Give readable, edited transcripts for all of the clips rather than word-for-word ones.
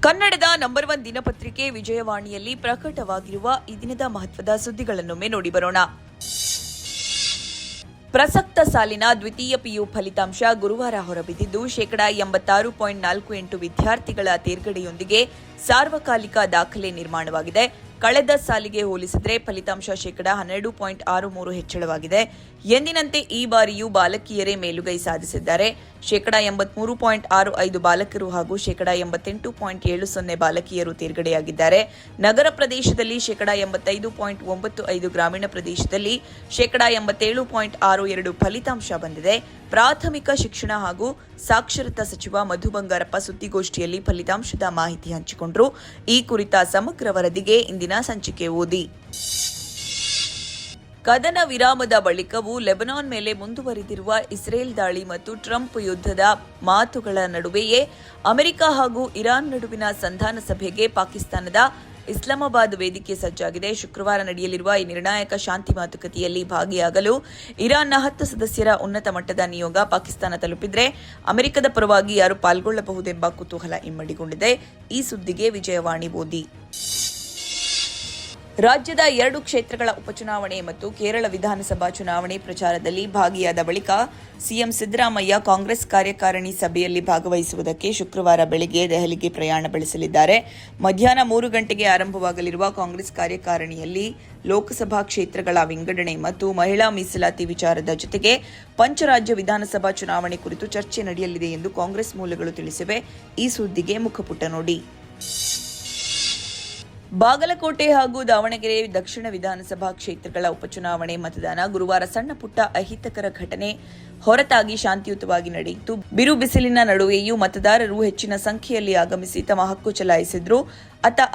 ಕನ್ನಡದ ನಂಬರ್ 1 ದಿನಪತ್ರಿಕೆ ವಿಜಯವಾಣಿಯಲ್ಲಿ ಪ್ರಕಟವಾಗಿರುವ ಈ ದಿನದ ಮಹತ್ವದ ಸುದ್ದಿಗಳನ್ನೊಮ್ಮೆ ನೋಡಿ ಬರೋಣ. ಪ್ರಸಕ್ತ ಸಾಲಿನ ದ್ವಿತೀಯ ಪಿಯು ಫಲಿತಾಂಶ ಗುರುವಾರ ಹೊರಬಿದ್ದಿದ್ದು 86.48% ವಿದ್ಯಾರ್ಥಿಗಳ ತೇರ್ಗಡೆಯೊಂದಿಗೆ ಸಾರ್ವಕಾಲಿಕ ದಾಖಲೆ ನಿರ್ಮಾಣವಾಗಿದೆ. ಕಳೆದ ಸಾಲಿಗೆ ಹೋಲಿಸಿದರೆ ಫಲಿತಾಂಶ 12.63% ಹೆಚ್ಚಳವಾಗಿದೆ. ಎಂದಿನಂತೆ ಈ ಬಾರಿಯೂ ಬಾಲಕಿಯರೇ ಮೇಲುಗೈ ಸಾಧಿಸಿದ್ದಾರೆ. 83.65% ಬಾಲಕರು ಹಾಗೂ 88.70% ಬಾಲಕಿಯರು ತೇರ್ಗಡೆಯಾಗಿದ್ದಾರೆ. ನಗರ ಪ್ರದೇಶದಲ್ಲಿ 85.95%, ಗ್ರಾಮೀಣ ಪ್ರದೇಶದಲ್ಲಿ 87.62% ಫಲಿತಾಂಶ ಬಂದಿದೆ. ಪ್ರಾಥಮಿಕ ಶಿಕ್ಷಣ ಹಾಗೂ ಸಾಕ್ಷರತಾ ಸಚಿವ ಮಧು ಬಂಗಾರಪ್ಪ ಸುದ್ದಿಗೋಷ್ಠಿಯಲ್ಲಿ ಫಲಿತಾಂಶದ ಮಾಹಿತಿ ಹಂಚಿಕೊಂಡರು. ಈ ಕುರಿತ ಸಮಗ್ರ ವರದಿಗೆ ಇಂದಿನ ಸಂಚಿಕೆ ಓದಿ. ಕದನ ವಿರಾಮದ ಬಳಿಕವೂ ಲೆಬನಾನ್ ಮೇಲೆ ಮುಂದುವರಿದಿರುವ ಇಸ್ರೇಲ್ ದಾಳಿ ಮತ್ತು ಟ್ರಂಪ್ ಯುದ್ಧದ ಮಾತುಗಳ ನಡುವೆಯೇ ಅಮೆರಿಕ ಹಾಗೂ ಇರಾನ್ ನಡುವಿನ ಸಂಧಾನ ಸಭೆಗೆ ಪಾಕಿಸ್ತಾನದ ಇಸ್ಲಾಮಾಬಾದ್ ವೇದಿಕೆ ಸಜ್ಜಾಗಿದೆ. ಶುಕ್ರವಾರ ನಡೆಯಲಿರುವ ಈ ನಿರ್ಣಾಯಕ ಶಾಂತಿ ಮಾತುಕತೆಯಲ್ಲಿ ಭಾಗಿಯಾಗಲು ಇರಾನ್ನ 10 ಸದಸ್ಯರ ಉನ್ನತ ಮಟ್ಟದ ನಿಯೋಗ ಪಾಕಿಸ್ತಾನ ತಲುಪಿದ್ರೆ ಅಮೆರಿಕದ ಪರವಾಗಿ ಯಾರು ಪಾಲ್ಗೊಳ್ಳಬಹುದೆಂಬ ಕುತೂಹಲ ಇಮ್ಮಡಿಗೊಂಡಿದೆ. ಈ ಸುದ್ದಿಗೆ ವಿಜಯವಾಣಿ ಓದಿ. ರಾಜ್ಯದ 2 ಕ್ಷೇತ್ರಗಳ ಉಪಚುನಾವಣೆ ಮತ್ತು ಕೇರಳ ವಿಧಾನಸಭಾ ಚುನಾವಣೆ ಪ್ರಚಾರದಲ್ಲಿ ಭಾಗಿಯಾದ ಬಳಿಕ ಸಿಎಂ ಸಿದ್ದರಾಮಯ್ಯ ಕಾಂಗ್ರೆಸ್ ಕಾರ್ಯಕಾರಿಣಿ ಸಭೆಯಲ್ಲಿ ಭಾಗವಹಿಸುವುದಕ್ಕೆ ಶುಕ್ರವಾರ ಬೆಳಗ್ಗೆ ದೆಹಲಿಗೆ ಪ್ರಯಾಣ ಬೆಳೆಸಲಿದ್ದಾರೆ. ಮಧ್ಯಾಹ್ನ 3 ಗಂಟೆಗೆ ಆರಂಭವಾಗಲಿರುವ ಕಾಂಗ್ರೆಸ್ ಕಾರ್ಯಕಾರಿಣಿಯಲ್ಲಿ ಲೋಕಸಭಾ ಕ್ಷೇತ್ರಗಳ ವಿಂಗಡಣೆ ಮತ್ತು ಮಹಿಳಾ ಮೀಸಲಾತಿ ವಿಚಾರದ ಜೊತೆಗೆ ಪಂಚರಾಜ್ಯ ವಿಧಾನಸಭಾ ಚುನಾವಣೆ ಕುರಿತು ಚರ್ಚೆ ನಡೆಯಲಿದೆ ಎಂದು ಕಾಂಗ್ರೆಸ್ ಮೂಲಗಳು ತಿಳಿಸಿವೆ. ಈ ಸುದ್ದಿಗೆ ಮುಖಪುಟ ನೋಡಿ. ಬಾಗಲಕೋಟೆ ಹಾಗೂ ದಾವಣಗೆರೆ ದಕ್ಷಿಣ ವಿಧಾನಸಭಾ ಕ್ಷೇತ್ರಗಳ ಉಪಚುನಾವಣೆ ಮತದಾನ ಗುರುವಾರ ಸಣ್ಣ ಪುಟ್ಟ ಅಹಿತಕರ ಘಟನೆ ಹೊರತಾಗಿ ಶಾಂತಿಯುತವಾಗಿ ನಡೆಯಿತು. ಬಿರು ಬಿಸಿಲಿನ ನಡುವೆಯೂ ಮತದಾರರು ಹೆಚ್ಚಿನ ಸಂಖ್ಯೆಯಲ್ಲಿ ಆಗಮಿಸಿ ತಮ್ಮ ಹಕ್ಕು ಚಲಾಯಿಸಿದ್ರು.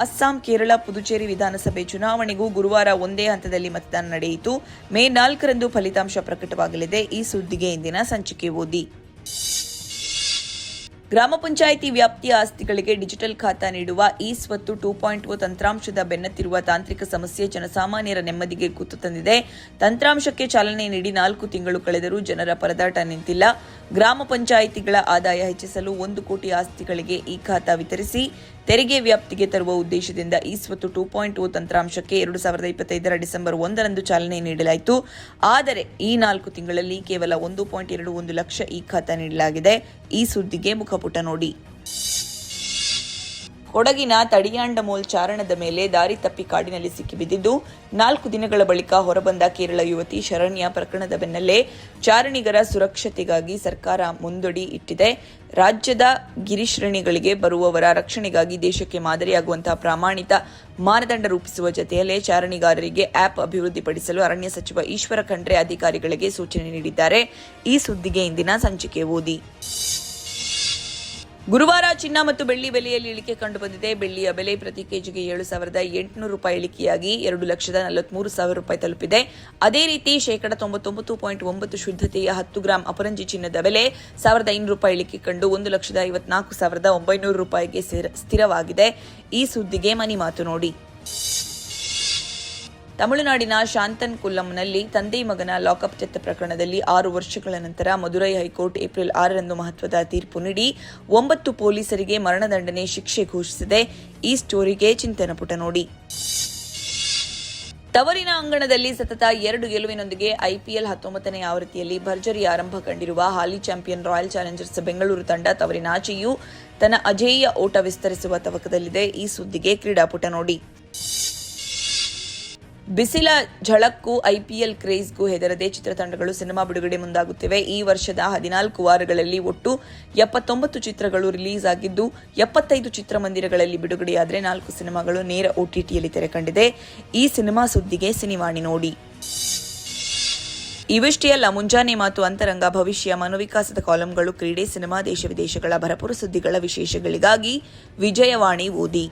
ಅಸ್ಸಾಂ, ಕೇರಳ, ಪುದುಚೇರಿ ವಿಧಾನಸಭೆ ಚುನಾವಣೆಗೂ ಗುರುವಾರ ಒಂದೇ ಹಂತದಲ್ಲಿ ಮತದಾನ ನಡೆಯಿತು. ಮೇ 4ರಂದು ಫಲಿತಾಂಶ ಪ್ರಕಟವಾಗಲಿದೆ. ಈ ಸುದ್ದಿಗೆ ಇಂದಿನ ಸಂಚಿಕೆ ಓದಿ. ಗ್ರಾಮ ಪಂಚಾಯಿತಿ ವ್ಯಾಪ್ತಿಯ ಆಸ್ತಿಗಳಿಗೆ ಡಿಜಿಟಲ್ ಖಾತಾ ನೀಡುವ ಇ-ಸ್ವತ್ತು 2.0 ತಂತ್ರಾಂಶದ ಬೆನ್ನತ್ತಿರುವ ತಾಂತ್ರಿಕ ಸಮಸ್ಯೆ ಜನಸಾಮಾನ್ಯರ ನೆಮ್ಮದಿಗೆ ಕುತ್ತು ತಂದಿದೆ. ತಂತ್ರಾಂಶಕ್ಕೆ ಚಾಲನೆ ನೀಡಿ 4 ತಿಂಗಳು ಕಳೆದರೂ ಜನರ ಪರದಾಟ ನಿಂತಿಲ್ಲ. ಗ್ರಾಮ ಪಂಚಾಯಿತಿಗಳ ಆದಾಯ ಹೆಚ್ಚಿಸಲು 1 ಕೋಟಿ ಆಸ್ತಿಗಳಿಗೆ ಈ ಖಾತಾ ವಿತರಿಸಿ ತೆರಿಗೆ ವ್ಯಾಪ್ತಿಗೆ ತರುವ ಉದ್ದೇಶದಿಂದ ಇ-ಸ್ವತ್ತು 2.0 ತಂತ್ರಾಂಶಕ್ಕೆ 2025ರ ಡಿಸೆಂಬರ್ 1ರಂದು ಚಾಲನೆ ನೀಡಲಾಯಿತು. ಆದರೆ ಈ 4 ತಿಂಗಳಲ್ಲಿ ಕೇವಲ 1.21 ಲಕ್ಷ ಈ ಖಾತಾ ನೀಡಲಾಗಿದೆ. ಈ ಸುದ್ದಿಗೆ ಮುಖಪುಟ ನೋಡಿ. ಕೊಡಗಿನ ತಡಿಯಾಂಡಮೋಲ್ ಚಾರಣದ ಮೇಲೆ ದಾರಿ ತಪ್ಪಿ ಕಾಡಿನಲ್ಲಿ ಸಿಕ್ಕಿಬಿದ್ದಿದ್ದು 4 ದಿನಗಳ ಬಳಿಕ ಹೊರಬಂದ ಕೇರಳ ಯುವತಿ ಶರಣ್ಯ ಪ್ರಕರಣದ ಬೆನ್ನಲ್ಲೇ ಚಾರಣಿಗರ ಸುರಕ್ಷತೆಗಾಗಿ ಸರ್ಕಾರ ಮುಂದಡಿ ಇಟ್ಟಿದೆ. ರಾಜ್ಯದ ಗಿರಿಶ್ರೇಣಿಗಳಿಗೆ ಬರುವವರ ರಕ್ಷಣೆಗಾಗಿ ದೇಶಕ್ಕೆ ಮಾದರಿಯಾಗುವಂತಹ ಪ್ರಾಮಾಣಿತ ಮಾನದಂಡ ರೂಪಿಸುವ ಜತೆಯಲ್ಲೇ ಚಾರಣಿಗಾರರಿಗೆ ಆಪ್ ಅಭಿವೃದ್ಧಿಪಡಿಸಲು ಅರಣ್ಯ ಸಚಿವ ಈಶ್ವರ ಖಂಡ್ರೆ ಅಧಿಕಾರಿಗಳಿಗೆ ಸೂಚನೆ ನೀಡಿದ್ದಾರೆ. ಈ ಸುದ್ದಿಗೆ ಇಂದಿನ ಸಂಚಿಕೆ ಓದಿ. ಗುರುವಾರ ಚಿನ್ನ ಮತ್ತು ಬೆಳ್ಳಿ ಬೆಲೆಯಲ್ಲಿ ಇಳಿಕೆ ಕಂಡುಬಂದಿದೆ. ಬೆಳ್ಳಿಯ ಬೆಲೆ ಪ್ರತಿ ಕೆಜಿಗೆ 7,800 ರೂಪಾಯಿ ಇಳಿಕೆಯಾಗಿ 2,43,000 ರೂಪಾಯಿ ತಲುಪಿದೆ. ಅದೇ ರೀತಿ 99.9% ಶುದ್ಧತೆಯ 10 ಗ್ರಾಂ ಅಪರಂಜಿ ಚಿನ್ನದ ಬೆಲೆ 1,500 ರೂಪಾಯಿ ಇಳಿಕೆ ಕಂಡು 1,54,900 ರೂಪಾಯಿಗೆ ಸ್ಥಿರವಾಗಿದೆ. ಈ ಸುದ್ದಿಗೆ ಮನಿ ಮಾತು ನೋಡಿ. ತಮಿಳುನಾಡಿನ ಶಾಂತನ್ಕುಲ್ಲಂನಲ್ಲಿ ತಂದೆ ಮಗನ ಲಾಕಪ್ ಡೆತ್ ಪ್ರಕರಣದಲ್ಲಿ 6 ವರ್ಷಗಳ ನಂತರ ಮದುರೈ ಹೈಕೋರ್ಟ್ ಏಪ್ರಿಲ್ 6ರಂದು ಮಹತ್ವದ ತೀರ್ಪು ನೀಡಿ 9 ಪೊಲೀಸರಿಗೆ ಮರಣದಂಡನೆ ಶಿಕ್ಷೆ ಘೋಷಿಸಿದೆ. ಈ ಸ್ಟೋರಿಗೆ ಚಿಂತನ ಪುಟ ನೋಡಿ. ತವರಿನ ಅಂಗಣದಲ್ಲಿ ಸತತ 2 ಗೆಲುವಿನೊಂದಿಗೆ ಐಪಿಎಲ್ 19ನೇ ಆವೃತ್ತಿಯಲ್ಲಿ ಭರ್ಜರಿ ಆರಂಭ ಕಂಡಿರುವ ಹಾಲಿ ಚಾಂಪಿಯನ್ ರಾಯಲ್ ಚಾಲೆಂಜರ್ಸ್ ಬೆಂಗಳೂರು ತಂಡ ತವರಿನಾಚೆಯೂ ತನ್ನ ಅಜೇಯ ಓಟ ವಿಸ್ತರಿಸುವ ತವಕದಲ್ಲಿದೆ. ಈ ಸುದ್ದಿಗೆ ಕ್ರೀಡಾಪುಟ ನೋಡಿ. ಬಿಸಿಲ ಝಳಕ್ಕೂ ಐಪಿಎಲ್ ಕ್ರೇಜ್ಗೂ ಹೆದರದೆ ಚಿತ್ರತಂಡಗಳು ಸಿನಿಮಾ ಬಿಡುಗಡೆ ಮುಂದಾಗುತ್ತಿವೆ. ಈ ವರ್ಷದ 14 ವಾರಗಳಲ್ಲಿ ಒಟ್ಟು 79 ಚಿತ್ರಗಳು ರಿಲೀಸ್ ಆಗಿದ್ದು 75 ಚಿತ್ರಮಂದಿರಗಳಲ್ಲಿ ಬಿಡುಗಡೆಯಾದರೆ 4 ಸಿನಿಮಾಗಳು ನೇರ OTTಯಲ್ಲಿ ತೆರೆ ಕಂಡಿದೆ. ಈ ಸಿನಿಮಾ ಸುದ್ದಿಗೆ ಸಿನಿವಾಣಿ ನೋಡಿ. ಇವಿಷ್ಟೇ ಅಲ್ಲ, ಮುಂಜಾನೆ ಮಾತು, ಅಂತರಂಗ, ಭವಿಷ್ಯ, ಮನೋವಿಕಾಸದ ಕಾಲಂಗಳು, ಕ್ರೀಡೆ, ಸಿನಿಮಾ, ದೇಶ ವಿದೇಶಗಳ ಭರಪೂರ ಸುದ್ದಿಗಳ ವಿಶೇಷಗಳಿಗಾಗಿ ವಿಜಯವಾಣಿ ಓದಿ.